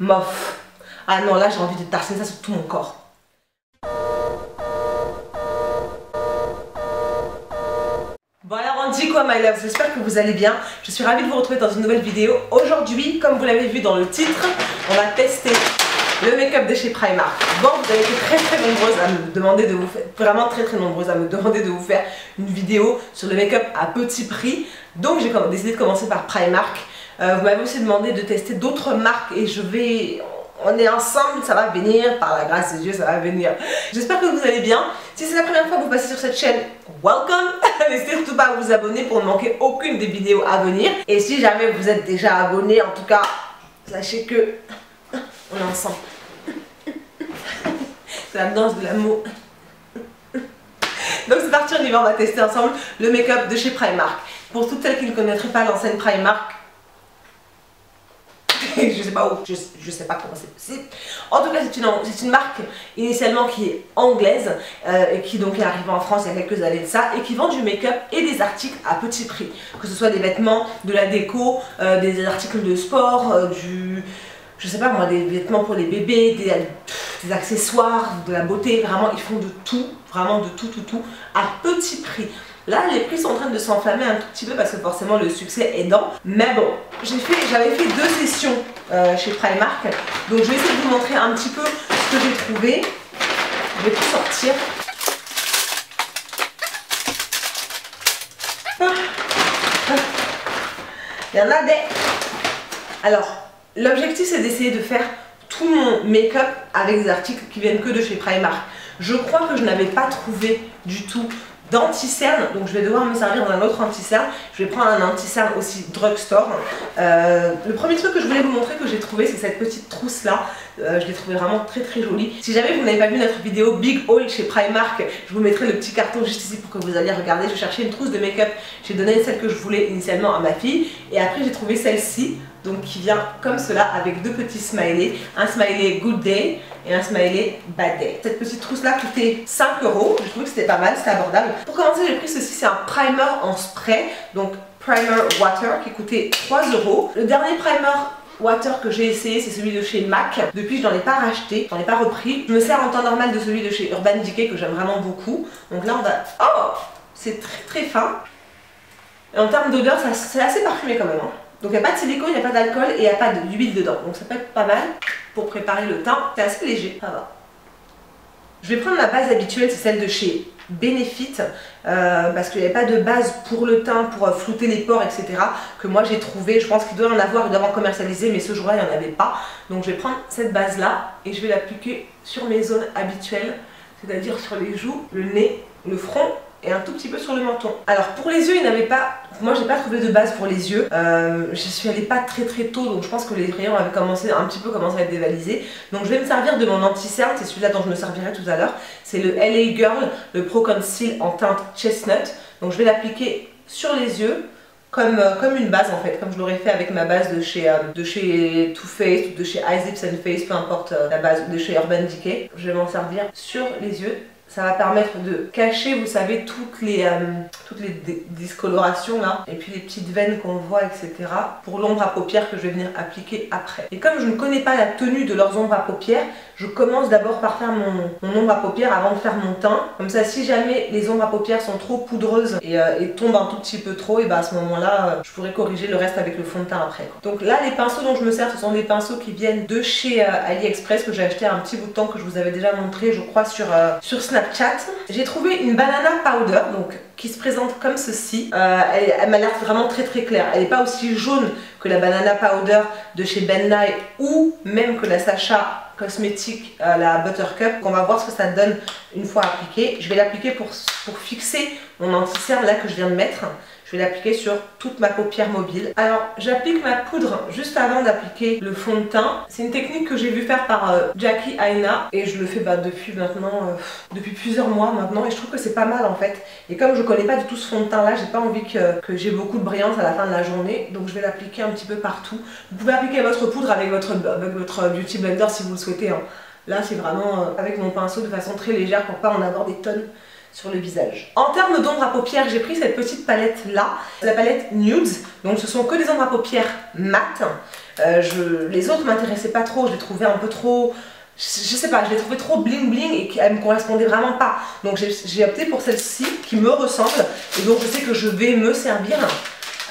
mof. Ah non, là j'ai envie de tartiner ça sur tout mon corps. Bon alors on dit quoi my love, j'espère que vous allez bien. Je suis ravie de vous retrouver dans une nouvelle vidéo. Aujourd'hui, comme vous l'avez vu dans le titre, on va tester le make-up de chez Primark. Bon, vous avez été très nombreuses à me demander de vous faire, vraiment très nombreuses à me demander de vous faire une vidéo sur le make-up à petit prix. Donc j'ai décidé de commencer par Primark. Vous m'avez aussi demandé de tester d'autres marques et on est ensemble, ça va venir, par la grâce de Dieu, ça va venir. J'espère que vous allez bien. Si c'est la première fois que vous passez sur cette chaîne, welcome. N'hésitez surtout pas à vous abonner pour ne manquer aucune des vidéos à venir. Et si jamais vous êtes déjà abonné, en tout cas, sachez que on est ensemble. C'est la danse de l'amour. Donc c'est parti, on y va, on va tester ensemble le make-up de chez Primark. Pour toutes celles qui ne connaîtraient pas l'enseigne Primark, je sais pas où, je sais pas comment c'est possible. En tout cas, c'est une marque initialement qui est anglaise et qui donc est arrivée en France il y a quelques années de ça et qui vend du make-up et des articles à petit prix. Que ce soit des vêtements, de la déco, des articles de sport, je sais pas moi, des vêtements pour les bébés, des accessoires, de la beauté. Vraiment, ils font de tout, vraiment de tout à petit prix. Là, les prix sont en train de s'enflammer un tout petit peu parce que forcément le succès est dans. Mais bon, j'avais fait 2 sessions chez Primark. Donc je vais essayer de vous montrer un petit peu ce que j'ai trouvé. Je vais tout sortir. Il y en a des... Alors, l'objectif c'est d'essayer de faire tout mon make-up avec des articles qui viennent que de chez Primark. Je crois que je n'avais pas trouvé du tout d'anti-cerne, donc je vais devoir me servir d'un autre anti-cerne. Je vais prendre un anti-cerne aussi drugstore. Le premier truc que je voulais vous montrer que j'ai trouvé, c'est cette petite trousse là. Je l'ai trouvé vraiment très jolie. Si jamais vous n'avez pas vu notre vidéo Big Haul chez Primark, je vous mettrai le petit carton juste ici pour que vous alliez regarder. Je cherchais une trousse de make-up, j'ai donné celle que je voulais initialement à ma fille et après j'ai trouvé celle-ci, donc qui vient comme cela avec 2 petits smileys, un smiley Good Day et un smiley Bad Day. Cette petite trousse là coûtait 5 €, je trouvais que c'était pas mal, c'était abordable. Pour commencer, j'ai pris ceci, c'est un primer en spray, donc Primer Water qui coûtait 3 €. Le dernier primer water que j'ai essayé, c'est celui de chez MAC. Depuis, je n'en ai pas racheté, je n'en ai pas repris. Je me sers en temps normal de celui de chez Urban Decay que j'aime vraiment beaucoup. Donc là, on va... Oh, c'est très fin. Et en termes d'odeur, c'est assez parfumé quand même. Hein. Donc il n'y a pas de silicone, il n'y a pas d'alcool et il n'y a pas d'huile dedans. Donc ça peut être pas mal pour préparer le teint. C'est assez léger, ça va. Je vais prendre ma base habituelle, c'est celle de chez Benefit, parce qu'il n'y avait pas de base pour le teint, pour flouter les pores, etc. que moi j'ai trouvé. Je pense qu'il doit y en avoir, il doit y avoir commercialisé, mais ce jour-là il n'y en avait pas. Donc je vais prendre cette base-là et je vais l'appliquer sur mes zones habituelles, c'est-à-dire sur les joues, le nez, le front et un tout petit peu sur le menton. Alors pour les yeux, il n'avait pas... Moi j'ai pas trouvé de base pour les yeux. Je suis allée pas très tôt, donc je pense que les rayons avaient un petit peu commencé à être dévalisés. Donc je vais me servir de mon anti-cerne, c'est celui-là dont je me servirai tout à l'heure. C'est le LA Girl, le Pro Conceal en teinte Chestnut. Donc je vais l'appliquer sur les yeux comme une base en fait, comme je l'aurais fait avec ma base de chez Too Faced ou de chez Eyes Lips and Face, peu importe la base, de chez Urban Decay. Je vais m'en servir sur les yeux. Ça va permettre de cacher, vous savez, toutes les discolorations là, et puis les petites veines qu'on voit, etc. pour l'ombre à paupières que je vais venir appliquer après. Et comme je ne connais pas la tenue de leurs ombres à paupières, je commence d'abord par faire mon ombre à paupières avant de faire mon teint. Comme ça, si jamais les ombres à paupières sont trop poudreuses et tombent un tout petit peu trop, et ben à ce moment-là, je pourrais corriger le reste avec le fond de teint après. Donc là, les pinceaux dont je me sers, ce sont des pinceaux qui viennent de chez AliExpress que j'ai acheté un petit bout de temps, que je vous avais déjà montré, je crois, sur Snapchat. J'ai trouvé une banana powder donc qui se présente comme ceci. Elle m'a l'air vraiment très claire. Elle n'est pas aussi jaune que la banana powder de chez Ben Nye ou même que la Sacha cosmétique, la Buttercup. On va voir ce que ça donne une fois appliqué. Je vais l'appliquer pour fixer mon anti-cerne là que je viens de mettre. Je vais l'appliquer sur toute ma paupière mobile. Alors j'applique ma poudre juste avant d'appliquer le fond de teint. C'est une technique que j'ai vu faire par Jackie Aina et je le fais depuis maintenant, depuis plusieurs mois maintenant, et je trouve que c'est pas mal en fait. Et comme je connais pas du tout ce fond de teint là, j'ai pas envie que j'ai beaucoup de brillance à la fin de la journée, donc je vais l'appliquer un petit peu partout. Vous pouvez appliquer votre poudre avec votre Beauty Blender si vous le souhaitez. Hein. Là c'est vraiment avec mon pinceau de façon très légère pour pas en avoir des tonnes sur le visage. En termes d'ombre à paupières, j'ai pris cette petite palette là, la palette Nudes. Donc ce sont que des ombres à paupières mat. Les autres m'intéressaient pas trop, je les trouvais un peu trop... Je sais pas, je l'ai trouvé trop bling bling et qu'elle me correspondait vraiment pas. Donc j'ai opté pour celle-ci qui me ressemble et donc je sais que je vais me servir.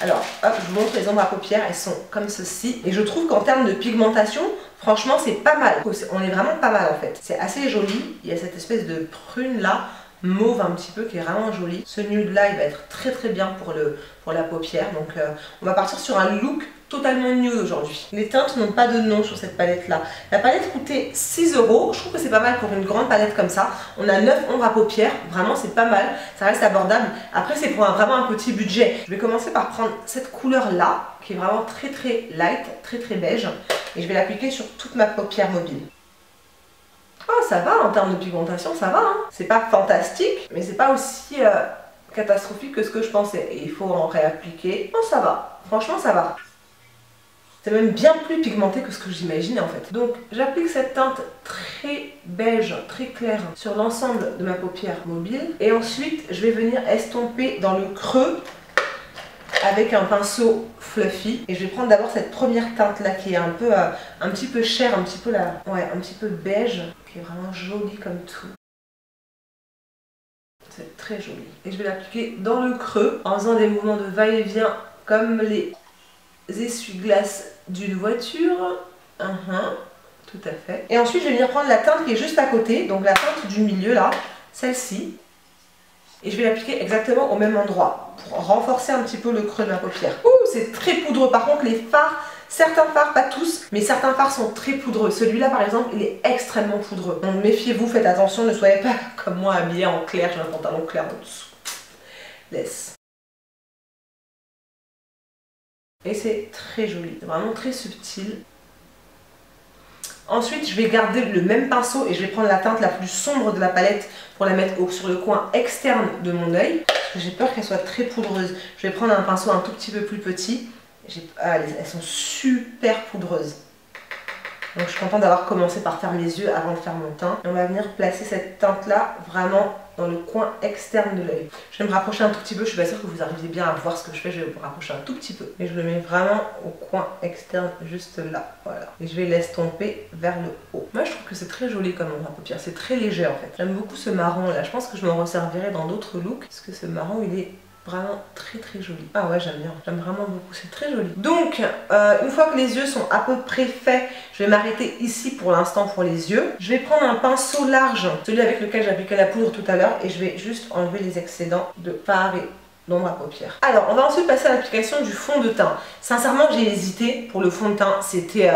Alors, hop, je vous montre les ombres à paupières, elles sont comme ceci. Et je trouve qu'en termes de pigmentation, franchement, c'est pas mal. On est vraiment pas mal en fait. C'est assez joli. Il y a cette espèce de prune là, mauve un petit peu, qui est vraiment jolie. Ce nude là, il va être très très bien pour la paupière. Donc, on va partir sur un look totalement nude aujourd'hui. Les teintes n'ont pas de nom sur cette palette là. La palette coûtait 6 €. Je trouve que c'est pas mal pour une grande palette comme ça. On a 9 ombres à paupières. Vraiment, c'est pas mal. Ça reste abordable. Après, c'est pour vraiment un petit budget. Je vais commencer par prendre cette couleur là, qui est vraiment très très light, très très beige. Et je vais l'appliquer sur toute ma paupière mobile. Oh, ça va en termes de pigmentation, ça va. Hein. C'est pas fantastique, mais c'est pas aussi catastrophique que ce que je pensais. Et il faut en réappliquer. Oh, ça va. Franchement, ça va. C'est même bien plus pigmenté que ce que j'imaginais en fait. Donc j'applique cette teinte très beige, très claire sur l'ensemble de ma paupière mobile. Et ensuite je vais venir estomper dans le creux avec un pinceau fluffy. Et je vais prendre d'abord cette première teinte là qui est un petit peu chère, un petit peu là, ouais, un petit peu beige, qui est vraiment jolie comme tout. C'est très joli. Et je vais l'appliquer dans le creux en faisant des mouvements de va-et-vient comme les essuie-glaces d'une voiture. Tout à fait. Et ensuite je vais venir prendre la teinte qui est juste à côté, donc la teinte du milieu là, celle-ci. Et je vais l'appliquer exactement au même endroit pour renforcer un petit peu le creux de ma paupière. Ouh, c'est très poudreux. Par contre les fards, certains fards, pas tous, mais certains fards sont très poudreux. Celui-là par exemple, il est extrêmement poudreux. Donc méfiez-vous, faites attention, ne soyez pas comme moi habillée en clair, j'ai un pantalon clair en dessous. Laisse. Et c'est très joli, c'est vraiment très subtil. Ensuite, je vais garder le même pinceau et je vais prendre la teinte la plus sombre de la palette pour la mettre sur le coin externe de mon œil. J'ai peur qu'elle soit très poudreuse. Je vais prendre un pinceau un tout petit peu plus petit. Elles sont super poudreuses. Donc je suis contente d'avoir commencé par faire mes yeux avant de faire mon teint. Et on va venir placer cette teinte là vraiment dans le coin externe de l'œil. Je vais me rapprocher un tout petit peu, je suis pas sûre que vous arriviez bien à voir ce que je fais, je vais me rapprocher un tout petit peu. Et je le mets vraiment au coin externe, juste là, voilà. Et je vais l'estomper vers le haut. Moi je trouve que c'est très joli comme ombre à paupières, c'est très léger en fait. J'aime beaucoup ce marron là, je pense que je m'en resservirai dans d'autres looks, parce que ce marron il est vraiment très très joli. Ah ouais, j'aime bien, j'aime vraiment beaucoup, c'est très joli. Donc une fois que les yeux sont à peu près faits, je vais m'arrêter ici pour l'instant pour les yeux. Je vais prendre un pinceau large, celui avec lequel j'appliquais la poudre tout à l'heure, et je vais juste enlever les excédents de fard et d'ombre à paupières. Alors on va ensuite passer à l'application du fond de teint. Sincèrement j'ai hésité pour le fond de teint, c'était...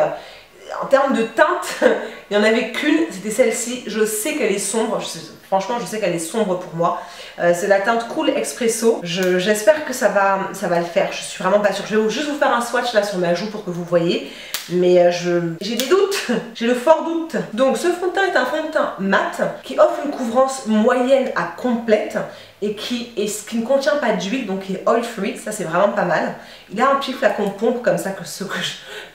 en termes de teinte, il n'y en avait qu'une, c'était celle-ci. Je sais qu'elle est sombre, franchement je sais qu'elle est sombre pour moi. C'est la teinte Cool Expresso. J'espère que ça va le faire, je suis vraiment pas sûre. Je vais juste vous faire un swatch là sur ma joue pour que vous voyez. Mais j'ai des doutes, j'ai le fort doute. Donc ce fond de teint est un fond de teint mat qui offre une couvrance moyenne à complète et qui ne contient pas d'huile, donc qui est oil free, ça c'est vraiment pas mal. Il a un petit flacon pompe comme ça, vous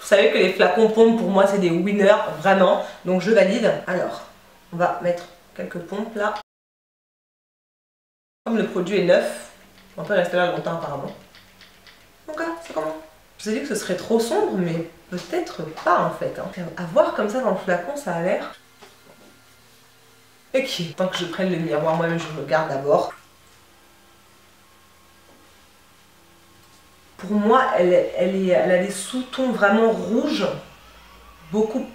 savez que les flacons pompe pour moi c'est des winners, vraiment, donc je valide. Alors, on va mettre quelques pompes là. Comme le produit est neuf, on peut rester là longtemps apparemment. Donc là, c'est comment? Je vous ai dit que ce serait trop sombre, mais peut-être pas en fait. Hein. À voir comme ça dans le flacon, ça a l'air... Ok, tant que je prenne le miroir, moi-même je me regarde d'abord. Pour moi, elle a des sous-tons vraiment rouges, beaucoup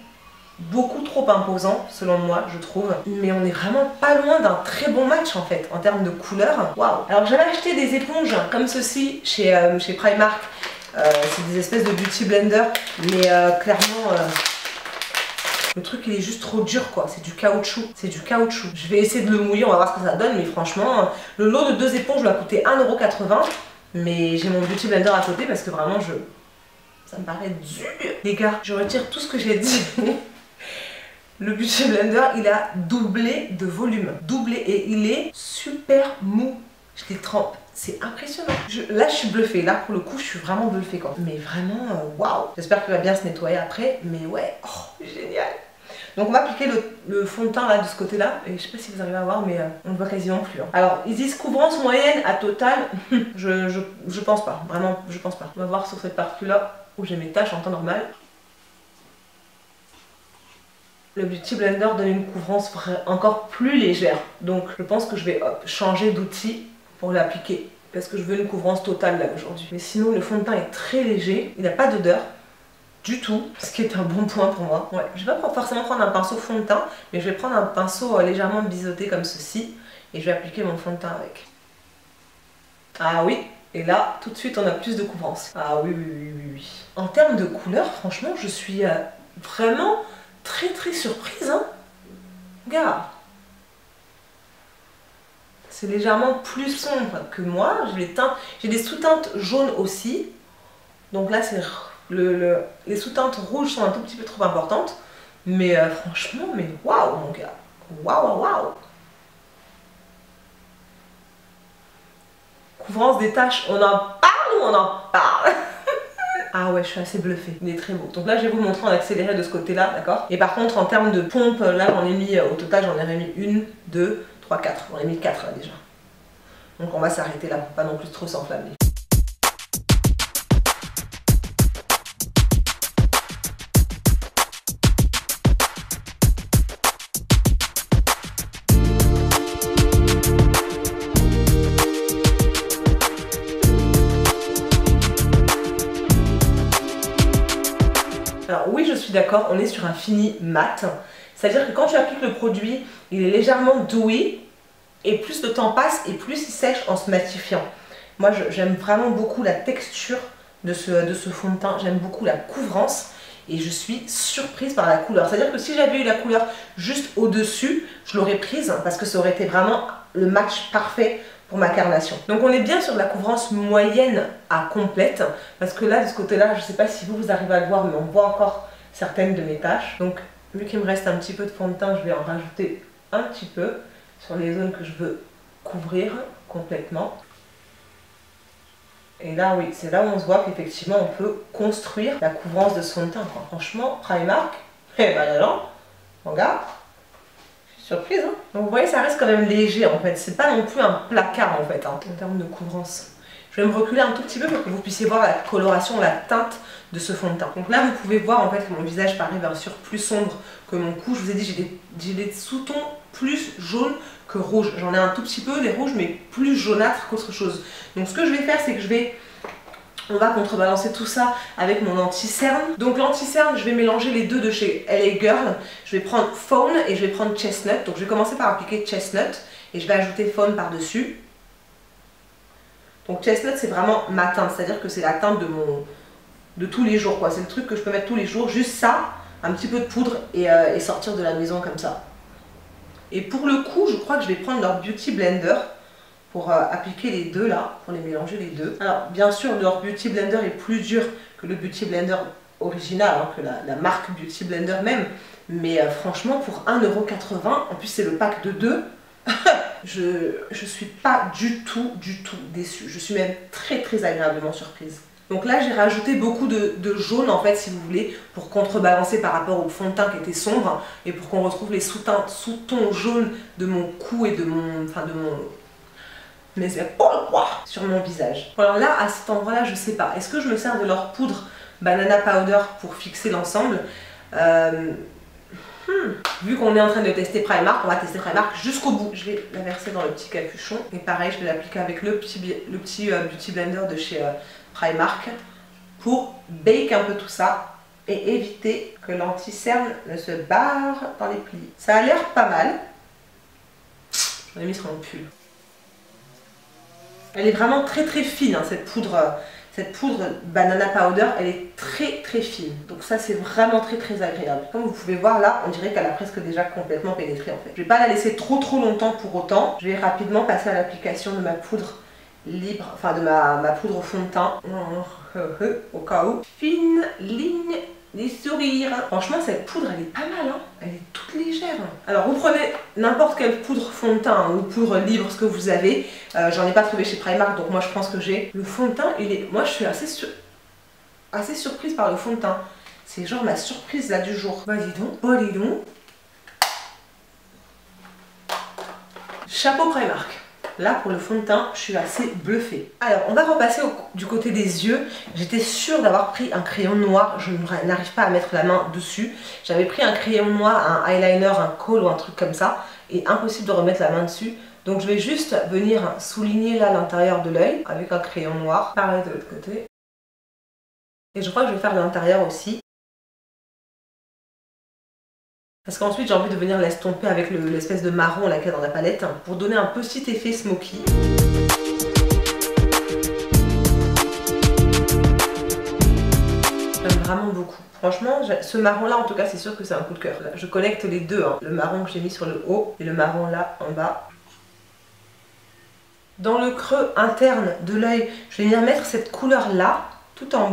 trop imposants selon moi, je trouve. Mais on est vraiment pas loin d'un très bon match en fait, en termes de couleurs. Waouh! Alors j'avais acheté des éponges comme ceci chez Primark. C'est des espèces de beauty blender, mais clairement... le truc il est juste trop dur quoi, c'est du caoutchouc, c'est du caoutchouc. Je vais essayer de le mouiller, on va voir ce que ça donne, mais franchement, le lot de 2 éponges m'a coûté 1,80 €. Mais j'ai mon beauty blender à côté parce que vraiment ça me paraît dur. Les gars, je retire tout ce que j'ai dit. Le beauty blender il a doublé de volume, doublé, et il est super mou. Je les trempe, c'est impressionnant. Là je suis bluffée, là pour le coup je suis vraiment bluffée quoi. Mais vraiment waouh. J'espère qu'il va bien se nettoyer après, mais ouais, oh génial. Donc on va appliquer le fond de teint là de ce côté là, et je sais pas si vous arrivez à voir mais on ne voit quasiment plus. Hein. Alors ils disent couvrance moyenne à total, je pense pas, vraiment je pense pas. On va voir sur cette partie là où j'ai mes taches en temps normal. le Beauty Blender donne une couvrance encore plus légère. Donc je pense que je vais changer d'outil pour l'appliquer. Parce que je veux une couvrance totale là aujourd'hui. Mais sinon le fond de teint est très léger, il n'a pas d'odeur du tout, ce qui est un bon point pour moi. Ouais, je vais pas forcément prendre un pinceau fond de teint, mais je vais prendre un pinceau légèrement biseauté comme ceci et je vais appliquer mon fond de teint avec. Ah oui, et là tout de suite on a plus de couvrance. Ah oui, oui, oui, oui, oui. En termes de couleur, franchement je suis vraiment très surprise. Hein. Regarde. C'est légèrement plus sombre que moi. J'ai des sous-teintes jaunes aussi. Donc là, c'est les sous-teintes rouges sont un tout petit peu trop importantes. Mais franchement, mais waouh mon gars. Waouh, waouh. Couvrance des taches, on en parle ou on en parle? Ah ouais, je suis assez bluffée. Il est très beau. Donc là, je vais vous montrer en accéléré de ce côté-là, d'accord? Et par contre, en termes de pompe, là, j'en ai mis, au total, j'en ai remis 1, 2, 3, 4. J'en ai mis 4 là déjà. Donc on va s'arrêter là pour pas non plus trop s'enflammer. Alors oui, je suis d'accord, on est sur un fini mat. C'est-à-dire que quand tu appliques le produit, il est légèrement dewy. Et plus le temps passe et plus il sèche en se matifiant. Moi j'aime vraiment beaucoup la texture de ce fond de teint. J'aime beaucoup la couvrance et je suis surprise par la couleur. C'est à dire que si j'avais eu la couleur juste au dessus, je l'aurais prise parce que ça aurait été vraiment le match parfait pour ma carnation. Donc on est bien sur de la couvrance moyenne à complète. Parce que là de ce côté là, je ne sais pas si vous arrivez à le voir, mais on voit encore certaines de mes taches. Donc vu qu'il me reste un petit peu de fond de teint, je vais en rajouter un petit peu sur les zones que je veux couvrir complètement. Et là, oui, c'est là où on se voit qu'effectivement, on peut construire la couvrance de ce fond de teint. Franchement, Primark, eh ben là, regarde, je suis surprise. Hein. Donc vous voyez, ça reste quand même léger en fait. C'est pas non plus un placard en fait, hein, en termes de couvrance. Je vais me reculer un tout petit peu pour que vous puissiez voir la coloration, la teinte de ce fond de teint. Donc là, vous pouvez voir en fait que mon visage paraît bien sûr plus sombre que mon cou. Je vous ai dit, j'ai des sous-tons plus jaunes que rouges. J'en ai un tout petit peu des rouges, mais plus jaunâtres qu'autre chose. Donc ce que je vais faire, c'est que on va contrebalancer tout ça avec mon anti-cerne. Donc l'anti-cerne, je vais mélanger les deux de chez LA Girl. Je vais prendre Fawn et je vais prendre Chestnut. Donc je vais commencer par appliquer Chestnut et je vais ajouter Fawn par-dessus. Donc Chestnut, c'est vraiment ma teinte, c'est-à-dire que c'est la teinte de tous les jours, quoi. C'est le truc que je peux mettre tous les jours, juste ça, un petit peu de poudre et sortir de la maison comme ça. Et pour le coup, je crois que je vais prendre leur Beauty Blender pour appliquer les deux là, pour les mélanger les deux. Alors bien sûr, leur Beauty Blender est plus dur que le Beauty Blender original, hein, que la marque Beauty Blender même. Mais franchement, pour 1,80 €, en plus c'est le pack de 2, je suis pas du tout déçue. Je suis même très agréablement surprise. Donc là j'ai rajouté beaucoup de jaune en fait si vous voulez pour contrebalancer par rapport au fond de teint qui était sombre et pour qu'on retrouve les sous-tons jaunes de mon cou et de mes épaules quoi, sur mon visage. Alors là à cet endroit là je sais pas, est-ce que je me sers de leur poudre Banana Powder pour fixer l'ensemble Vu qu'on est en train de tester Primark, on va tester Primark jusqu'au bout. Je vais la verser dans le petit capuchon et pareil je vais l'appliquer avec le petit Beauty Blender de chez Primark pour bake un peu tout ça et éviter que l'anti-cerne ne se barre dans les plis. Ça a l'air pas mal. Je l'ai mis sur mon pull. Elle est vraiment très fine hein, cette poudre Banana Powder, elle est très fine. Donc ça c'est vraiment très agréable. Comme vous pouvez voir là, on dirait qu'elle a presque déjà complètement pénétré en fait. Je vais pas la laisser trop longtemps pour autant. Je vais rapidement passer à l'application de ma poudre libre, enfin de ma poudre au fond de teint. Au cas où. Fine ligne des sourires. Franchement cette poudre elle est pas mal hein. Elle est toute légère. Alors vous prenez n'importe quelle poudre fond de teint ou poudre libre, ce que vous avez. J'en ai pas trouvé chez Primark donc moi je pense que j'ai. Le fond de teint il est. Moi je suis assez surprise par le fond de teint. C'est genre ma surprise là du jour. Vas-y donc. Oh dis donc. Chapeau Primark. Là, pour le fond de teint, je suis assez bluffée. Alors, on va repasser du côté des yeux. J'étais sûre d'avoir pris un crayon noir. Je n'arrive pas à mettre la main dessus. J'avais pris un crayon noir, un eyeliner, un kohl ou un truc comme ça. Et impossible de remettre la main dessus. Donc, je vais juste venir souligner là l'intérieur de l'œil avec un crayon noir. Pareil de l'autre côté. Et je crois que je vais faire l'intérieur aussi. Parce qu'ensuite j'ai envie de venir l'estomper avec l'espèce de marron là qu'il y a dans la palette pour donner un petit effet smoky. J'aime vraiment beaucoup. Franchement, ce marron là en tout cas c'est sûr que c'est un coup de cœur. Je connecte les deux, hein. Le marron que j'ai mis sur le haut et le marron là en bas. Dans le creux interne de l'œil, je vais venir mettre cette couleur là. Tout en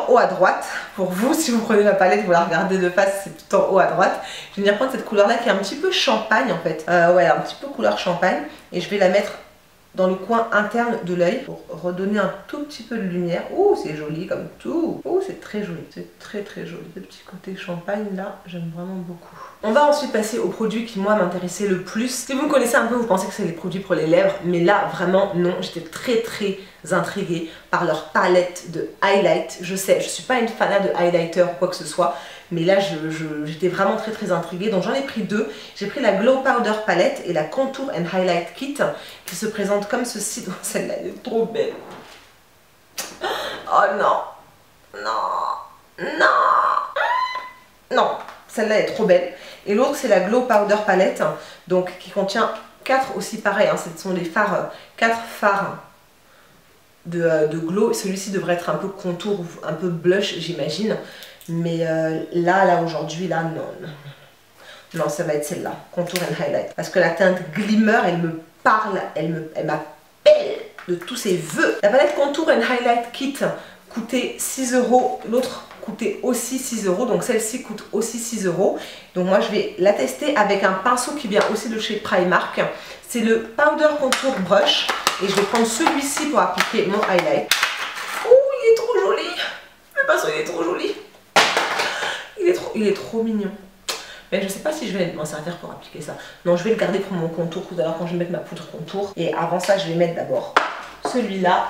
haut à droite. Pour vous, si vous prenez la palette, vous la regardez de face, c'est tout en haut à droite. Je vais venir prendre cette couleur là qui est un petit peu champagne en fait. Ouais, un petit peu couleur champagne. Et je vais la mettre dans le coin interne de l'œil pour redonner un tout petit peu de lumière. Oh, c'est joli comme tout. Oh, c'est très joli. C'est très très joli. Le petit côté champagne là, j'aime vraiment beaucoup. On va ensuite passer aux produits qui moi m'intéressaient le plus. Si vous me connaissez un peu, vous pensez que c'est les produits pour les lèvres. Mais là, vraiment non. J'étais très très intriguée par leur palette de highlight. Je sais, je suis pas une fanat de highlighter ou quoi que ce soit. Mais là, j'étais vraiment très très intriguée. Donc j'en ai pris deux. J'ai pris la Glow Powder Palette et la Contour and Highlight Kit qui se présente comme ceci. Donc celle-là, elle est trop belle. Oh non. Non. Non. Non. Celle-là est trop belle. Et l'autre, c'est la Glow Powder Palette. Donc qui contient 4 aussi pareil. Hein, ce sont des fards, 4 fards de glow. Celui-ci devrait être un peu contour, un peu blush, j'imagine. Mais là aujourd'hui, là, non, ça va être celle-là, Contour and Highlight. Parce que la teinte Glimmer, elle me parle, elle m'appelle de tous ses vœux. La palette Contour and Highlight Kit coûtait 6 €, l'autre coûtait aussi 6 €, donc celle-ci coûte aussi 6 €. Donc moi, je vais la tester avec un pinceau qui vient aussi de chez Primark. C'est le Powder Contour Brush. Et je vais prendre celui-ci pour appliquer mon highlight. Oh, il est trop joli. Le pinceau, il est trop joli. Il est trop mignon. Mais je sais pas si je vais m'en servir pour appliquer ça. Non, je vais le garder pour mon contour tout à l'heure quand je vais mettre ma poudre contour. Et avant ça, je vais mettre d'abord celui-là.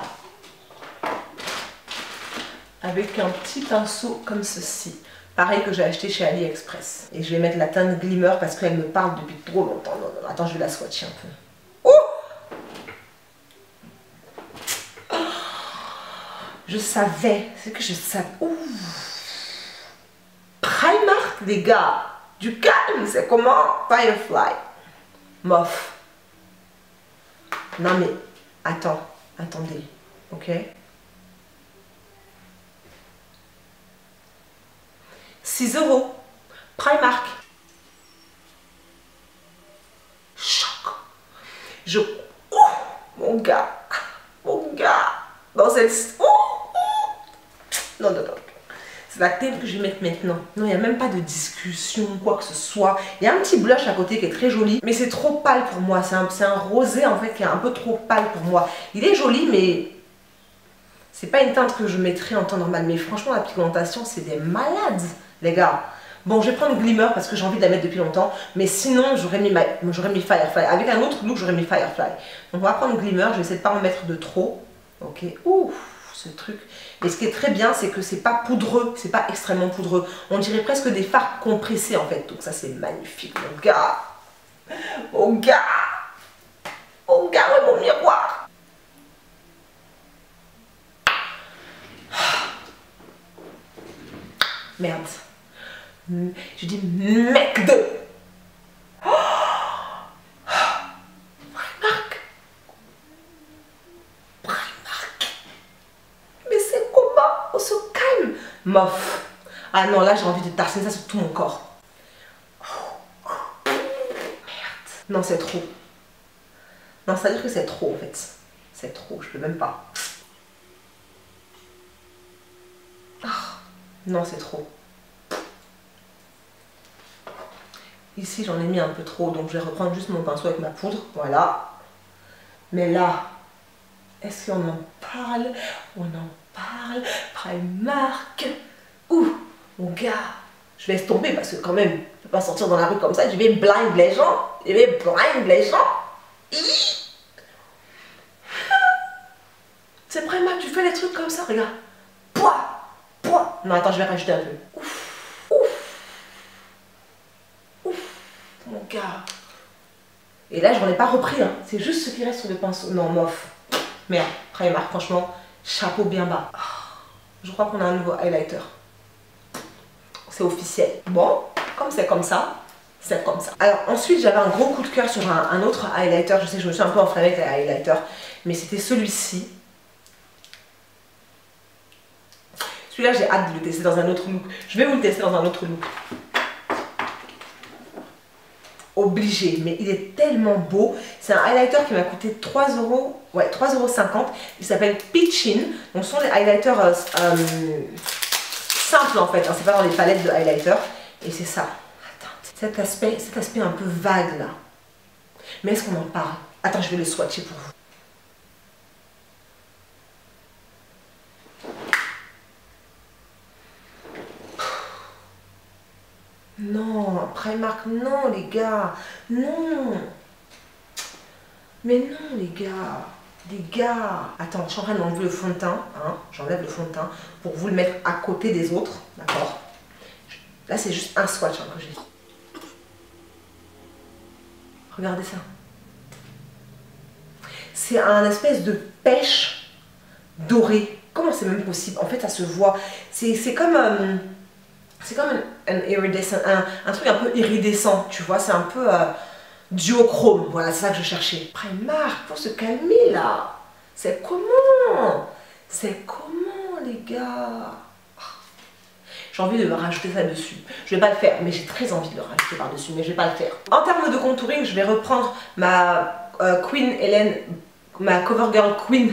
Avec un petit pinceau comme ceci. Pareil que j'ai acheté chez AliExpress. Et je vais mettre la teinte Glimmer parce qu'elle me parle depuis trop longtemps. Non, non, attends, je vais la swatcher un peu. Je savais, c'est que je savais. Ouh. Primark, les gars, du calme, c'est comment? Firefly. Mof. Non mais, attendez, ok? 6 €. Primark. Choc. Oh, mon gars. Dans cette... Non. C'est la teinte que je vais mettre maintenant. Non, il n'y a même pas de discussion, quoi que ce soit. Il y a un petit blush à côté qui est très joli. Mais c'est trop pâle pour moi. C'est un rosé, en fait, qui est un peu trop pâle pour moi. Il est joli, mais... c'est pas une teinte que je mettrais en temps normal. Mais franchement, la pigmentation, c'est des malades, les gars. Bon, je vais prendre Glimmer parce que j'ai envie de la mettre depuis longtemps. Mais sinon, j'aurais mis Firefly. Avec un autre look, j'aurais mis Firefly. Donc, on va prendre Glimmer. Je vais essayer de pas en mettre de trop. Ok. Ouf, ce truc. Et ce qui est très bien, c'est que c'est pas poudreux. C'est pas extrêmement poudreux. On dirait presque des fards compressés, en fait. Donc, ça, c'est magnifique, mon gars. Mon gars. Mon gars, ouais, mon miroir. Merde. Je dis mec de... Primark. Mais c'est comment? On se calme. Mof. Ah non, là j'ai envie de tartiner ça sur tout mon corps. Merde. Non, c'est trop. Non, ça veut dire que c'est trop en fait. C'est trop, je peux même pas. Non, c'est trop. Ici, j'en ai mis un peu trop, donc je vais reprendre juste mon pinceau avec ma poudre. Voilà. Mais là, est-ce qu'on en parle? On en parle. Primark. Ouh, mon gars. Je vais tomber parce que quand même, je ne peux pas sortir dans la rue comme ça. Je vais blind les gens. fais des trucs comme ça, regarde. Pouah, pouah. Non, attends, je vais rajouter un peu. Ouf, ouf, ouf, mon gars. Et là, j'en ai pas repris, hein. C'est juste ce qui reste sur le pinceau. Non, mof. Merde, Primark, franchement, chapeau bien bas. Je crois qu'on a un nouveau highlighter. C'est officiel. Bon, comme c'est comme ça, c'est comme ça. Alors ensuite, j'avais un gros coup de cœur sur un autre highlighter. Je sais que je me suis un peu enflammée avec les highlighters, mais c'était celui-ci. Celui-là, j'ai hâte de le tester dans un autre look. Je vais vous le tester dans un autre look. Obligé, mais il est tellement beau. C'est un highlighter qui m'a coûté 3 €, ouais, 3,50 €. Il s'appelle Peachin. Donc ce sont des highlighters simples en fait, hein. C'est pas dans les palettes de highlighter. Et c'est ça. Attends, cet aspect un peu vague là. Mais est-ce qu'on en parle? Attends, je vais le swatcher pour vous. Non, Primark, non les gars, non. Mais non les gars, Attends, je suis en train d'enlever le fond de teint, hein. J'enlève le fond de teint pour vous le mettre à côté des autres, d'accord? Là c'est juste un swatch hein, que j'ai. Regardez ça. C'est un espèce de pêche doré. Comment c'est même possible? En fait ça se voit. C'est comme un iridescent, un truc un peu iridescent, tu vois, c'est un peu duochrome, voilà, c'est ça que je cherchais. Primark, faut se calmer là. C'est comment? Les gars? J'ai envie de me rajouter ça dessus. Je vais pas le faire, mais j'ai très envie de le rajouter par-dessus, mais je vais pas le faire. En termes de contouring, je vais reprendre ma Queen Hélène, ma CoverGirl Queen,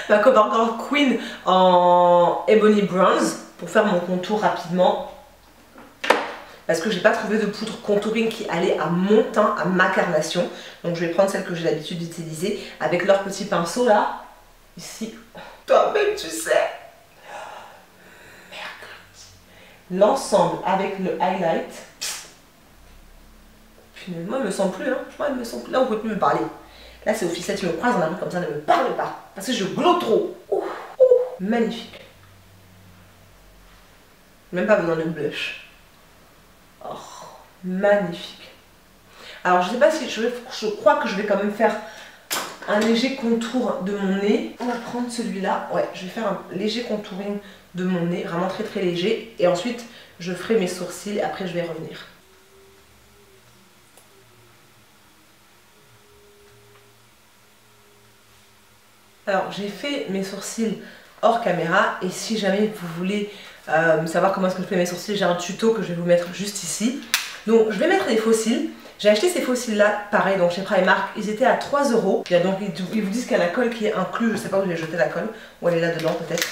ma CoverGirl Queen en Ebony Bronze pour faire mon contour rapidement. Parce que j'ai pas trouvé de poudre contouring qui allait à mon teint, à ma carnation. Donc je vais prendre celle que j'ai l'habitude d'utiliser avec leur petit pinceau là. Ici. Toi-même tu sais. L'ensemble avec le highlight. Finalement, il me semble plus, hein. Moi, il me semble plus. Là, on peut plus me parler. Là, c'est officiel. Tu me croises dans la rue comme ça, ne me parle pas. Parce que je glow trop. Ouh, ouh. Magnifique. Même pas besoin de blush. Oh, magnifique. Alors, je sais pas si je crois que je vais quand même faire un léger contour de mon nez. On va prendre celui-là. Ouais, je vais faire un léger contouring de mon nez, vraiment très très léger. Et ensuite, je ferai mes sourcils. Après, je vais revenir. Alors, j'ai fait mes sourcils hors caméra. Et si jamais vous voulez savoir comment est-ce que je fais mes sourcils, j'ai un tuto que je vais vous mettre juste ici. Donc, je vais mettre des faux cils. J'ai acheté ces faux cils là, pareil, donc chez Primark, ils étaient à 3 €. Il y a donc, ils vous disent qu'il y a la colle qui est inclue, je sais pas où j'ai jeté la colle, ou elle est là dedans peut-être.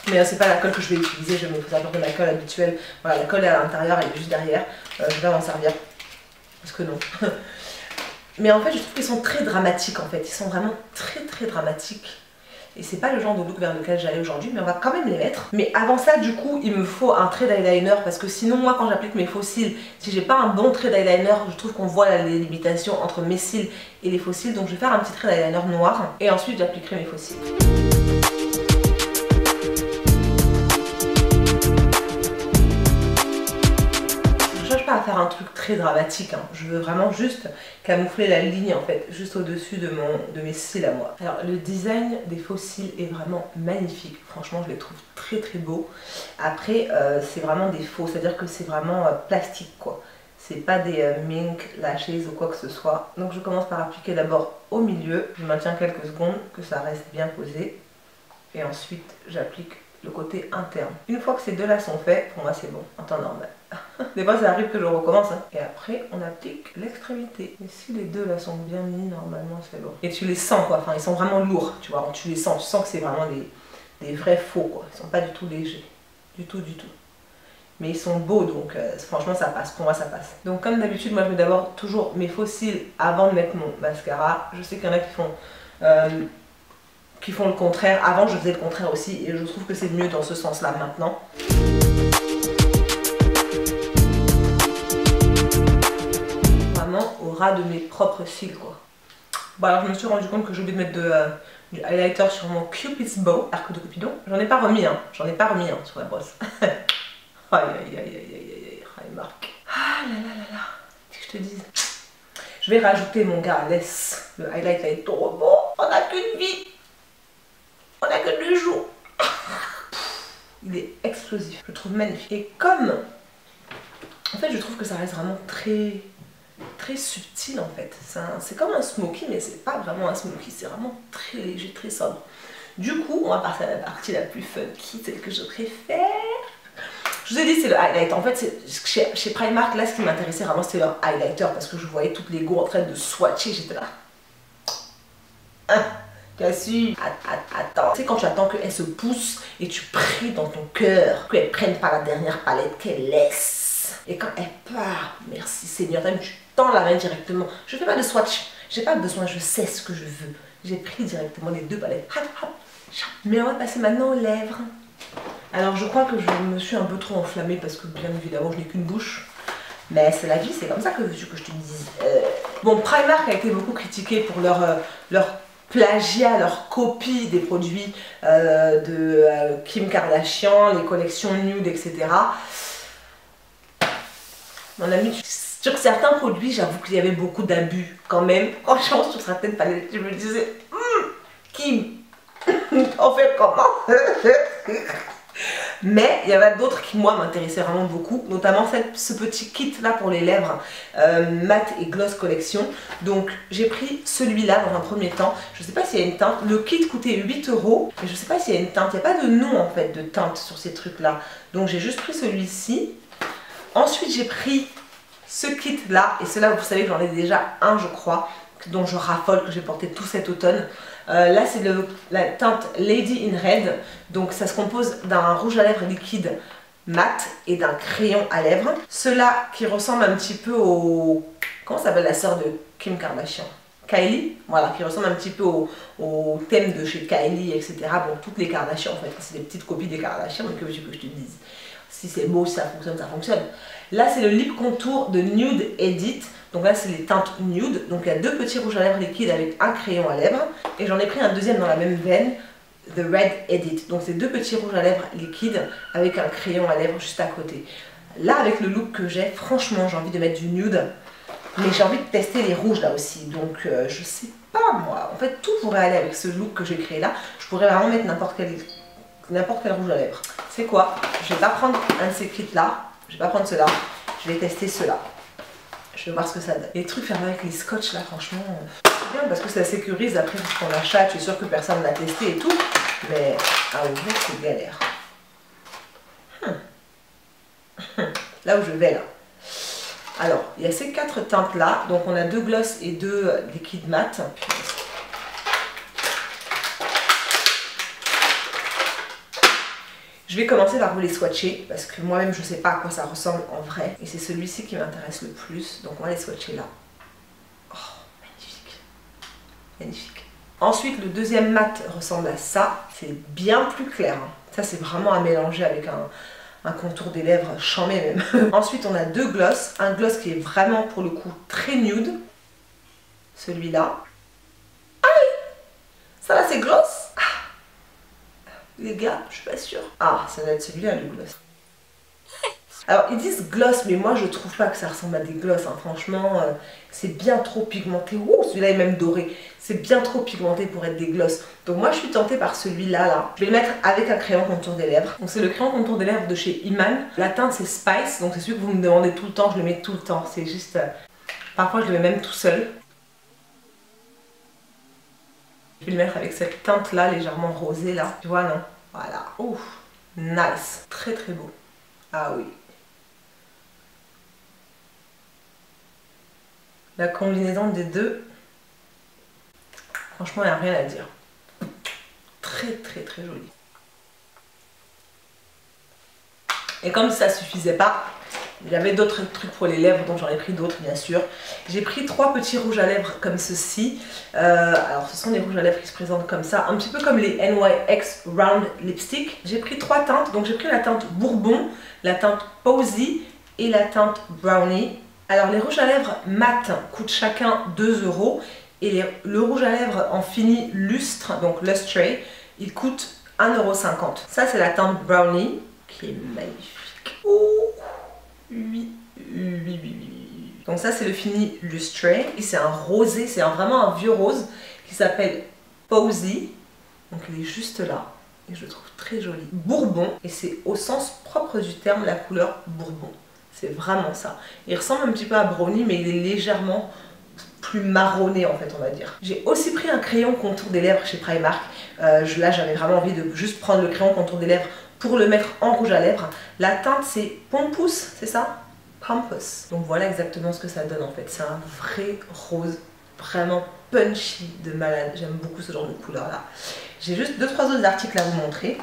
Mais c'est pas la colle que je vais utiliser, je vais me faire de la colle habituelle. Voilà, la colle est à l'intérieur, elle est juste derrière, je vais m'en servir. Parce que non. Mais en fait, je trouve qu'ils sont très dramatiques en fait, ils sont vraiment très très dramatiques. Et c'est pas le genre de look vers lequel j'allais aujourd'hui, mais on va quand même les mettre. Mais avant ça, du coup, il me faut un trait d'eyeliner parce que sinon, moi, quand j'applique mes faux cils, si j'ai pas un bon trait d'eyeliner, je trouve qu'on voit la délimitation entre mes cils et les faux cils. Donc je vais faire un petit trait d'eyeliner noir et ensuite j'appliquerai mes faux cils. À faire un truc très dramatique, hein. Je veux vraiment juste camoufler la ligne en fait, juste au-dessus de mes cils à moi. Alors le design des faux cils est vraiment magnifique, franchement je les trouve très très beaux. Après c'est vraiment des faux, c'est-à-dire que c'est vraiment plastique quoi. C'est pas des mink lashes ou quoi que ce soit. Donc je commence par appliquer d'abord au milieu, je maintiens quelques secondes que ça reste bien posé et ensuite j'applique le côté interne. Une fois que ces deux là sont faits, pour moi c'est bon, en temps normal. Des fois ça arrive que je recommence hein. Et après on applique l'extrémité. Et si les deux là sont bien mis, normalement c'est bon. Et tu les sens quoi, enfin ils sont vraiment lourds, tu vois, tu les sens, tu sens que c'est vraiment des vrais faux quoi. Ils sont pas du tout légers, du tout. Mais ils sont beaux donc franchement ça passe, pour moi ça passe. Donc comme d'habitude moi je mets d'abord toujours mes faux cils avant de mettre mon mascara. Je sais qu'il y en a qui font le contraire. Avant je faisais le contraire aussi et je trouve que c'est mieux dans ce sens là maintenant. Vraiment au ras de mes propres cils quoi. Bon alors je me suis rendu compte que j'ai oublié de mettre du highlighter sur mon Cupid's Bow, arc de Cupidon. J'en ai pas remis, hein. J'en ai pas remis hein, sur la brosse. Aïe aïe aïe aïe aïe aïe, Marc. Ah là là là là. Qu'est-ce que je te dise? Je vais rajouter mon gars, laisse. Le highlight va être trop beau. On a qu'une vie. On a que 2 jours. Il est explosif. Je le trouve magnifique. Et comme... En fait, je trouve que ça reste vraiment très subtil en fait. C'est comme un smoky, mais c'est pas vraiment un smoky. C'est vraiment très léger, très sobre. Du coup, on va passer à la partie la plus funky, celle que je préfère. Je vous ai dit, c'est le highlight. En fait, chez Primark, là, ce qui m'intéressait vraiment, c'était leur highlighter. Parce que je voyais toutes les go en train de swatcher. J'étais là. Hein, Cassie, attends. Tu sais, quand tu attends qu'elle se pousse et tu pries dans ton cœur qu'elle prenne pas la dernière palette qu'elle laisse. Et quand elle part, merci Seigneur, tu tends la main directement. Je fais pas de swatch. J'ai pas besoin, je sais ce que je veux. J'ai pris directement les 2 palettes. Mais on va passer maintenant aux lèvres. Alors je crois que je me suis un peu trop enflammée parce que bien évidemment je n'ai qu'une bouche. Mais c'est la vie, c'est comme ça que je te dise. Bon, Primark a été beaucoup critiqué pour leur plagiat, leur copie des produits de Kim Kardashian, les collections nude, etc. Mon ami, sur certains produits, j'avoue qu'il y avait beaucoup d'abus quand même. Franchement, sur certaines palettes, je me disais, Kim, on fait comment? Mais il y avait d'autres qui, moi, m'intéressaient vraiment beaucoup, notamment ce petit kit là pour les lèvres, mat et gloss collection. Donc j'ai pris celui-là dans un premier temps. Je sais pas s'il y a une teinte. Le kit coûtait 8 €, mais je sais pas s'il y a une teinte. Il n'y a pas de nom en fait de teinte sur ces trucs là. Donc j'ai juste pris celui-ci. Ensuite j'ai pris ce kit là, et cela vous savez que j'en ai déjà un je crois, dont je raffole, que j'ai porté tout cet automne. Là c'est la teinte Lady in Red, donc ça se compose d'un rouge à lèvres liquide mat et d'un crayon à lèvres. Cela qui ressemble un petit peu au... Comment s'appelle la sœur de Kim Kardashian? Kylie, voilà, qui ressemble un petit peu au thème de chez Kylie, etc. Bon, toutes les Kardashian en fait, c'est des petites copies des Kardashian, mais que veux-tu que je te dise? Si c'est beau, si ça fonctionne, ça fonctionne. Là, c'est le lip contour de Nude Edit. Donc là, c'est les teintes nude. Donc il y a 2 petits rouges à lèvres liquides avec un crayon à lèvres. Et j'en ai pris un deuxième dans la même veine, The Red Edit. Donc c'est 2 petits rouges à lèvres liquides avec un crayon à lèvres juste à côté. Là, avec le look que j'ai, franchement, j'ai envie de mettre du nude. Mais j'ai envie de tester les rouges là aussi. Donc je sais pas moi. En fait, tout pourrait aller avec ce look que j'ai créé là. Je pourrais vraiment mettre n'importe quel rouge à lèvres. C'est quoi? Je vais pas prendre un de ces kits là. Je vais pas prendre cela. Je vais tester cela. Je vais voir ce que ça donne. Les trucs fermés avec les scotch là, franchement, c'est bien parce que ça sécurise après quand on l'achète. Je suis sûre que personne l'a testé et tout. Mais à ouvrir, c'est galère. Là où je vais là. Alors, il y a ces 4 teintes là. Donc on a 2 gloss et 2 liquides mat. Je vais commencer par vous les swatcher parce que moi-même je sais pas à quoi ça ressemble en vrai. Et c'est celui-ci qui m'intéresse le plus. Donc on va les swatcher là. Oh, magnifique. Magnifique. Ensuite, le deuxième mat ressemble à ça. C'est bien plus clair. Hein. Ça, c'est vraiment à mélanger avec un contour des lèvres chambé même. Ensuite, on a 2 gloss. Un gloss qui est vraiment pour le coup très nude. Celui-là. Aïe! Ça là, c'est gloss. Les gars, je suis pas sûre. Ah, ça doit être celui-là le gloss. Alors, ils disent gloss, mais moi je trouve pas que ça ressemble à des gloss. Hein. Franchement, c'est bien trop pigmenté. Ouh, celui-là est même doré. C'est bien trop pigmenté pour être des gloss. Donc moi, je suis tentée par celui-là. Là. Je vais le mettre avec un crayon contour des lèvres. Donc c'est le crayon contour des lèvres de chez Iman. La teinte, c'est Spice. Donc c'est celui que vous me demandez tout le temps. Je le mets tout le temps. C'est juste... Parfois, je le mets même tout seul. Je vais le mettre avec cette teinte là, légèrement rosée là. Tu vois, non? Voilà. Ouf, nice. Très très beau. Ah oui. La combinaison des deux, franchement, il n'y a rien à dire. Très très très joli. Et comme ça suffisait pas, il y avait d'autres trucs pour les lèvres, donc j'en ai pris d'autres bien sûr. J'ai pris 3 petits rouges à lèvres comme ceci. Alors ce sont des rouges à lèvres qui se présentent comme ça, un petit peu comme les NYX Round Lipstick. J'ai pris 3 teintes, donc j'ai pris la teinte Bourbon, la teinte Posy et la teinte Brownie. Alors les rouges à lèvres mat coûtent chacun 2 €. Et le rouge à lèvres en fini lustre, donc Lustre, il coûte 1,50 €. Ça c'est la teinte Brownie, qui est magnifique. Oh, oui, oui, oui, oui. Donc ça c'est le fini Lustre. Et c'est un rosé, c'est vraiment un vieux rose qui s'appelle Posy. Donc il est juste là. Et je le trouve très joli. Bourbon, et c'est au sens propre du terme la couleur bourbon. C'est vraiment ça. Il ressemble un petit peu à Brownie, mais il est légèrement plus marronné en fait, on va dire. J'ai aussi pris un crayon contour des lèvres chez Primark. Là j'avais vraiment envie de juste prendre le crayon contour des lèvres pour le mettre en rouge à lèvres. La teinte c'est Pompous, c'est ça? Pompous. Donc voilà exactement ce que ça donne en fait. C'est un vrai rose, vraiment punchy de malade. J'aime beaucoup ce genre de couleur là. J'ai juste 2-3 autres articles à vous montrer.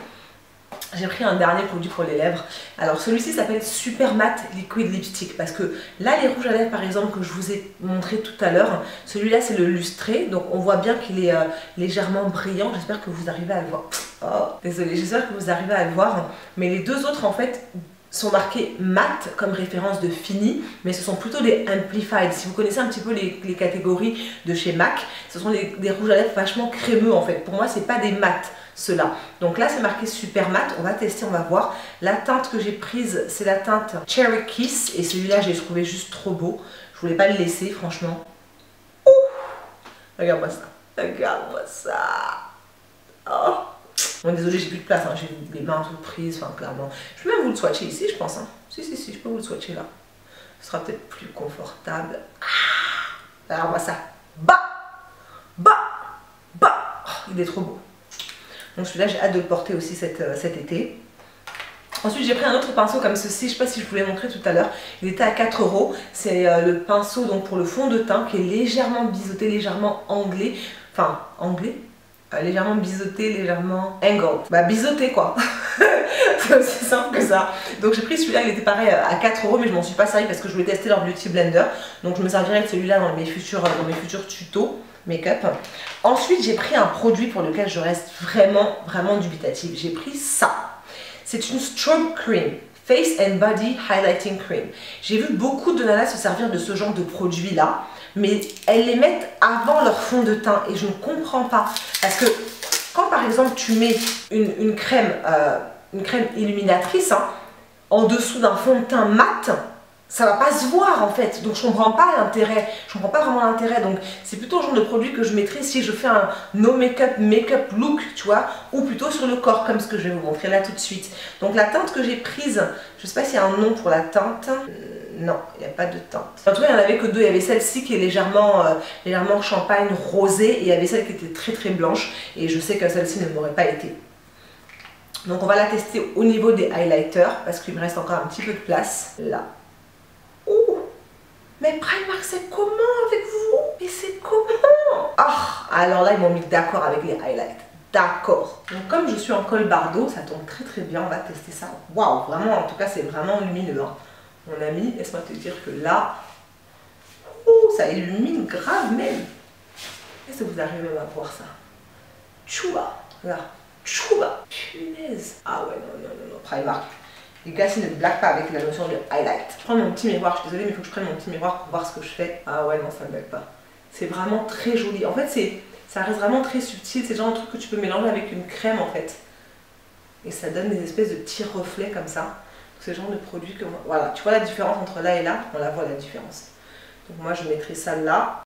J'ai pris un dernier produit pour les lèvres. Alors celui-ci s'appelle Super Matte Liquid Lipstick parce que là les rouges à lèvres par exemple que je vous ai montré tout à l'heure, celui-là c'est le lustré, donc on voit bien qu'il est légèrement brillant. J'espère que vous arrivez à le voir. Oh, désolée, j'espère que vous arrivez à le voir. Mais les deux autres en fait sont marqués mat comme référence de fini, mais ce sont plutôt des amplified. Si vous connaissez un petit peu les catégories de chez MAC, ce sont des rouges à lèvres vachement crémeux en fait. Pour moi c'est pas des mat ceux-là. Donc là c'est marqué super mat, on va tester, on va voir. La teinte que j'ai prise c'est la teinte Cherry Kiss et celui-là j'ai trouvé juste trop beau. Je voulais pas le laisser franchement. Ouh, regarde-moi ça, regarde-moi ça. Oh. Bon désolé j'ai plus de place, hein. J'ai les mains toutes prises, enfin clairement. Je peux même vous le swatcher ici je pense. Hein. Si, je peux vous le swatcher là. Ce sera peut-être plus confortable. Ah, regarde-moi ça. Bah, oh, il est trop beau. Donc celui-là j'ai hâte de le porter aussi cet été. Ensuite j'ai pris un autre pinceau comme ceci, je ne sais pas si je vous l'ai montré tout à l'heure, il était à 4 €. C'est le pinceau donc pour le fond de teint qui est légèrement biseauté, légèrement anglais, enfin anglais, légèrement biseauté, légèrement angle, bah biseauté quoi. C'est aussi simple que ça. Donc j'ai pris celui-là, il était pareil à 4 € mais je m'en suis pas servi parce que je voulais tester leur Beauty Blender. Donc je me servirai de celui-là dans mes futurs tutos make-up. Ensuite j'ai pris un produit pour lequel je reste vraiment dubitative. J'ai pris ça. C'est une Strobe Cream, Face and Body Highlighting Cream. J'ai vu beaucoup de nanas se servir de ce genre de produit là, mais elles les mettent avant leur fond de teint et je ne comprends pas. Parce que quand par exemple tu mets une crème illuminatrice hein, en dessous d'un fond de teint mat, ça va pas se voir en fait, donc je comprends pas l'intérêt, je comprends pas vraiment l'intérêt, donc c'est plutôt le genre de produit que je mettrais si je fais un no make-up look, tu vois, ou plutôt sur le corps comme ce que je vais vous montrer là tout de suite. Donc la teinte que j'ai prise, je sais pas s'il y a un nom pour la teinte, non, il n'y a pas de teinte. En tout cas il n'y en avait que deux, il y avait celle-ci qui est légèrement champagne rosée et il y avait celle qui était très blanche et je sais que celle-ci ne m'aurait pas été. Donc on va la tester au niveau des highlighters parce qu'il me reste encore un petit peu de place là. Oh, mais Primark c'est comment avec vous? Mais c'est comment? Ah, alors là ils m'ont mis d'accord avec les highlights. D'accord. Donc comme je suis en col Bardo, ça tombe très bien, on va tester ça. Waouh, vraiment, en tout cas c'est vraiment lumineux. Hein. Mon ami, laisse-moi te dire que là, oh, ça illumine grave même. Est-ce que vous arrivez même à voir ça? Chouba, regarde. Chouba, punaise. Ah ouais, non, Primark. Les gars, ne blaguent pas avec la notion de highlight. Je prends mon petit miroir, je suis désolée, mais il faut que je prenne mon petit miroir pour voir ce que je fais. Ah ouais, non, ça ne blague pas. C'est vraiment très joli. En fait, ça reste vraiment très subtil. C'est le genre de truc que tu peux mélanger avec une crème, en fait. Et ça donne des espèces de petits reflets comme ça. C'est le genre de produit que... Voilà, tu vois la différence entre là et là? On la voit, la différence. Donc moi, je mettrai ça là.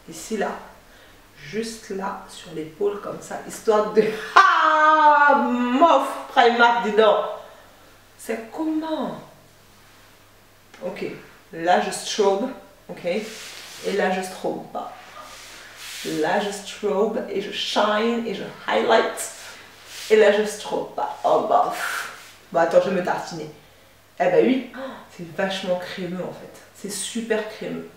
Ici, là. Juste là, sur l'épaule, comme ça, histoire de... Ah, mof, Primark, dis donc. C'est comment? Ok, là je strobe, ok, et là je strobe pas. Là je strobe et je shine et je highlight, et là je strobe pas. Oh bah, bon attends, je vais me tartiner. Eh ben oui, c'est vachement crémeux en fait, c'est super crémeux.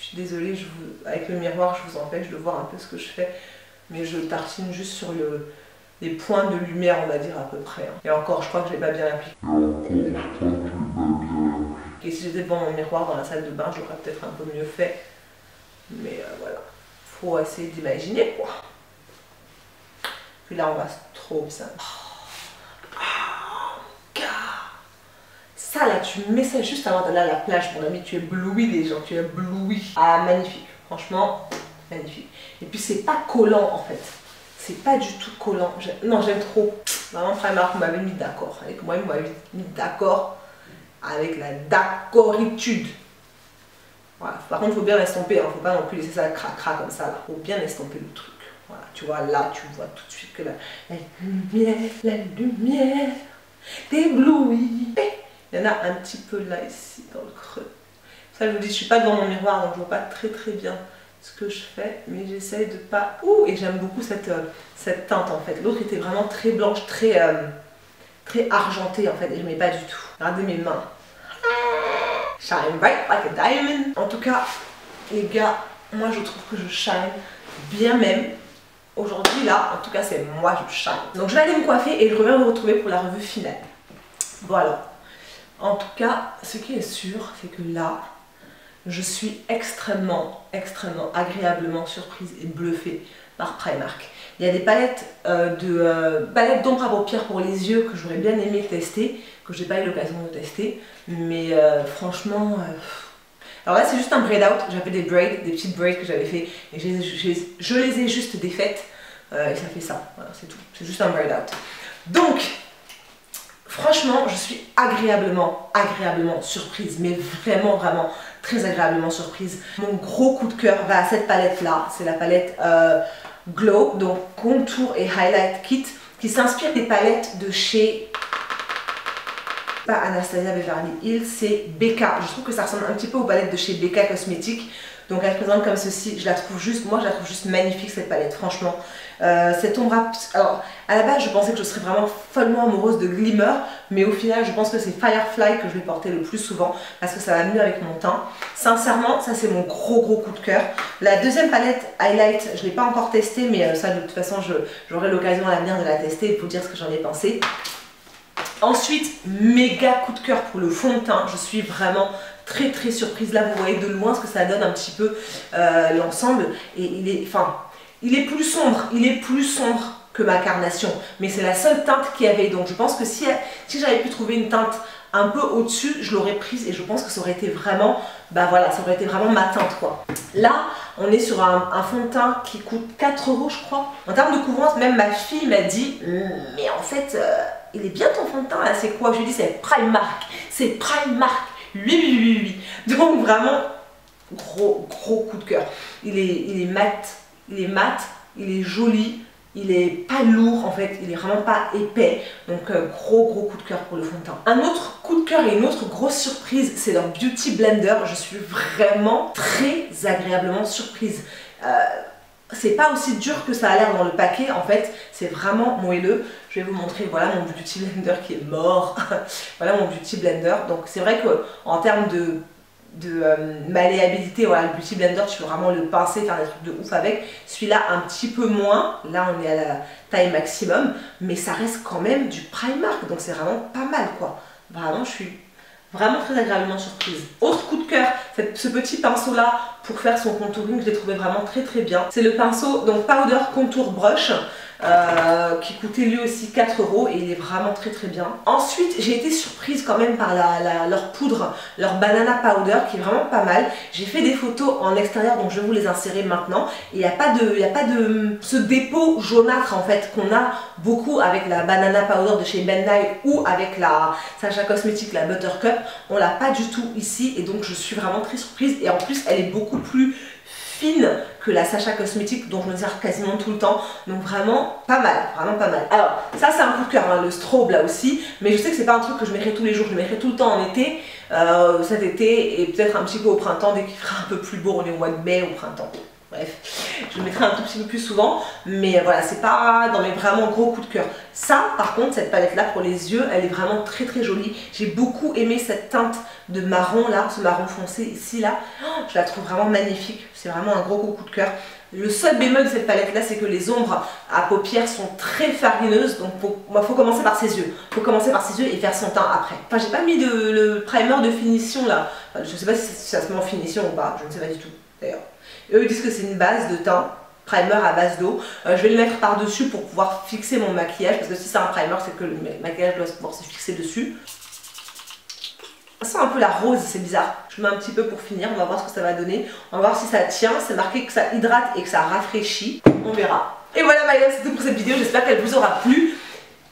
Je suis désolée, avec le miroir, je vous empêche de voir un peu ce que je fais. Mais je tartine juste sur les points de lumière, on va dire, à peu près. Hein. Et encore, je crois que je l'ai pas bien appliqué. Et si j'étais devant mon miroir dans la salle de bain, j'aurais peut-être un peu mieux fait. Mais voilà, faut essayer d'imaginer, quoi. Puis là, on va trop ça. Oh, gars, Ça là, tu mets ça juste avant d'aller à la plage, mon ami, tu éblouis les gens, tu éblouis. Ah, magnifique, franchement, magnifique. Et puis c'est pas collant en fait, c'est pas du tout collant. Non, j'aime trop. Vraiment, Primark m'avait mis d'accord. Avec moi, il m'avait mis d'accord avec la d'accoritude. Voilà. Par contre, il faut bien l'estomper, hein. Faut pas non plus laisser ça cracra comme ça. Il faut bien estomper le truc. Voilà, tu vois, là, tu vois tout de suite que la lumière t'éblouit. Il y en a un petit peu là, ici, dans le creux. Ça, je vous dis, je suis pas devant mon miroir, donc je vois pas très bien ce que je fais, mais j'essaye de pas... Ouh, et j'aime beaucoup cette teinte, en fait. L'autre était vraiment très blanche, très argentée, en fait, et je mets pas du tout. Regardez mes mains. Shine bright like a diamond. En tout cas, les gars, moi, je trouve que je shine bien même. Aujourd'hui, là, en tout cas, c'est moi, je shine. Donc, je vais aller me coiffer et je reviens vous retrouver pour la revue finale. Voilà. En tout cas, ce qui est sûr, c'est que là, je suis extrêmement agréablement surprise et bluffée par Primark. Il y a des palettes d'ombre à paupières pour les yeux que j'aurais bien aimé tester, que je n'ai pas eu l'occasion de tester, mais franchement... Alors là, c'est juste un braid out. J'avais des braids, des petites braids que j'avais fait, et je les ai juste défaites, et ça fait ça. Voilà, c'est tout. C'est juste un braid out. Donc... Franchement, je suis agréablement surprise, mais vraiment très agréablement surprise. Mon gros coup de cœur va à cette palette là, c'est la palette Glow, donc Contour et Highlight Kit, qui s'inspire des palettes de chez, pas Anastasia Beverly Hills, c'est BK. Je trouve que ça ressemble un petit peu aux palettes de chez BK Cosmetics. Donc elle se présente comme ceci, je la trouve juste magnifique cette palette, franchement. Cette ombre, alors à la base je pensais que je serais vraiment follement amoureuse de Glimmer, mais au final je pense que c'est Firefly que je vais porter le plus souvent parce que ça va mieux avec mon teint. Sincèrement, ça c'est mon gros coup de cœur. La deuxième palette Highlight, je ne l'ai pas encore testée, mais ça de toute façon j'aurai l'occasion à l'avenir de la tester et de vous dire ce que j'en ai pensé. Ensuite, méga coup de cœur pour le fond de teint, je suis vraiment très surprise. Là vous voyez de loin ce que ça donne un petit peu l'ensemble, et il est plus sombre que ma carnation, mais c'est la seule teinte qu'il y avait, donc je pense que si j'avais pu trouver une teinte un peu au-dessus, je l'aurais prise et je pense que ça aurait été vraiment, bah voilà, ça aurait été vraiment ma teinte quoi. Là, on est sur un fond de teint qui coûte 4 € je crois. En termes de couvrance, même ma fille m'a dit, mais en fait, il est bien ton fond de teint là, c'est quoi? Je lui ai dit, c'est Primark, oui. Donc vraiment, gros coup de cœur. Il est mat, il est joli. Il est pas lourd en fait, il est vraiment pas épais, donc gros coup de cœur pour le fond de teint. Un autre coup de cœur et une autre grosse surprise, c'est leur Beauty Blender. Je suis vraiment très agréablement surprise. C'est pas aussi dur que ça a l'air dans le paquet, en fait, c'est vraiment moelleux. Je vais vous montrer, voilà mon Beauty Blender qui est mort. Voilà mon Beauty Blender. Donc c'est vrai qu'en termes de malléabilité, voilà, le Beauty Blender, tu peux vraiment le pincer, faire des trucs de ouf avec. Celui-là, un petit peu moins. Là, on est à la taille maximum, mais ça reste quand même du Primark, donc c'est vraiment pas mal, quoi. Vraiment, je suis vraiment très agréablement surprise. Autre coup de cœur, ce petit pinceau-là pour faire son contouring, je l'ai trouvé vraiment très bien. C'est le pinceau, donc Powder Contour Brush, qui coûtait lui aussi 4 € et il est vraiment très bien. Ensuite, j'ai été surprise quand même par leur poudre, leur banana powder qui est vraiment pas mal. J'ai fait des photos en extérieur, donc je vais vous les insérer maintenant. Et il n'y a pas de ce dépôt jaunâtre en fait qu'on a beaucoup avec la banana powder de chez Ben Nye ou avec la Sacha Cosmetics, la Buttercup. On l'a pas du tout ici et donc je suis vraiment très surprise. Et en plus, elle est beaucoup plus fine que la Sacha Cosmetics dont je me sers quasiment tout le temps, donc vraiment pas mal. Alors ça c'est un coup de cœur, hein, le strobe là aussi, mais je sais que c'est pas un truc que je mettrai tous les jours, je le mettrai tout le temps en été, cet été et peut-être un petit peu au printemps dès qu'il fera un peu plus beau, on est au mois de mai, au printemps. Bref, je le mettrai un tout petit peu plus souvent, mais voilà, c'est pas dans mes vraiment gros coups de cœur. Ça, par contre, cette palette-là pour les yeux, elle est vraiment très jolie. J'ai beaucoup aimé cette teinte de marron là, ce marron foncé ici là. Oh, je la trouve vraiment magnifique. C'est vraiment un gros coup de cœur. Le seul bémol de cette palette-là, c'est que les ombres à paupières sont très farineuses, donc faut commencer par ses yeux. Faut commencer par ses yeux et faire son teint après. Enfin, j'ai pas mis le primer de finition là. Enfin, je sais pas si ça se met en finition ou pas, je ne sais pas du tout d'ailleurs. Eux disent que c'est une base de teint, primer à base d'eau. Je vais le mettre par-dessus pour pouvoir fixer mon maquillage, parce que si c'est un primer, c'est que le maquillage doit pouvoir se fixer dessus. Ça sent un peu la rose, c'est bizarre. Je mets un petit peu pour finir, on va voir ce que ça va donner. On va voir si ça tient, c'est marqué que ça hydrate et que ça rafraîchit. On verra. Et voilà my love, c'est tout pour cette vidéo, j'espère qu'elle vous aura plu.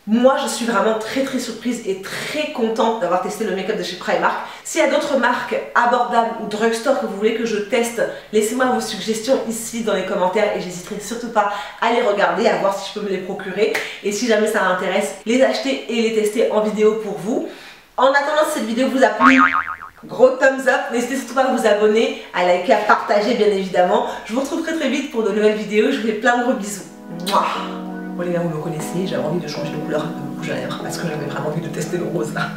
Moi je suis vraiment très surprise et très contente d'avoir testé le make-up de chez Primark. S'il y a d'autres marques abordables ou drugstore que vous voulez que je teste, laissez-moi vos suggestions ici dans les commentaires et j'hésiterai surtout pas à les regarder, à voir si je peux me les procurer. Et si jamais ça m'intéresse, les acheter et les tester en vidéo pour vous. En attendant, si cette vidéo vous a plu, gros thumbs up, n'hésitez surtout pas à vous abonner, à liker, à partager bien évidemment. Je vous retrouve très vite pour de nouvelles vidéos, je vous fais plein de gros bisous. Mouah. Bon les gars, vous me connaissez, j'avais envie de changer de couleur de rouge à lèvres parce que j'avais vraiment envie de tester le rose là.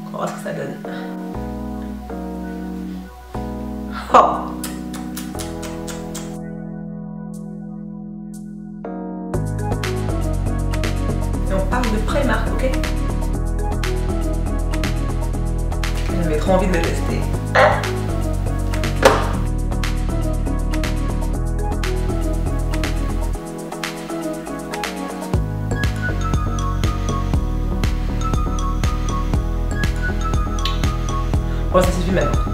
On va voir ce que ça donne. Oh. Et on parle de Primark, ok? J'avais trop envie de le tester. Bon, ça suffit maintenant.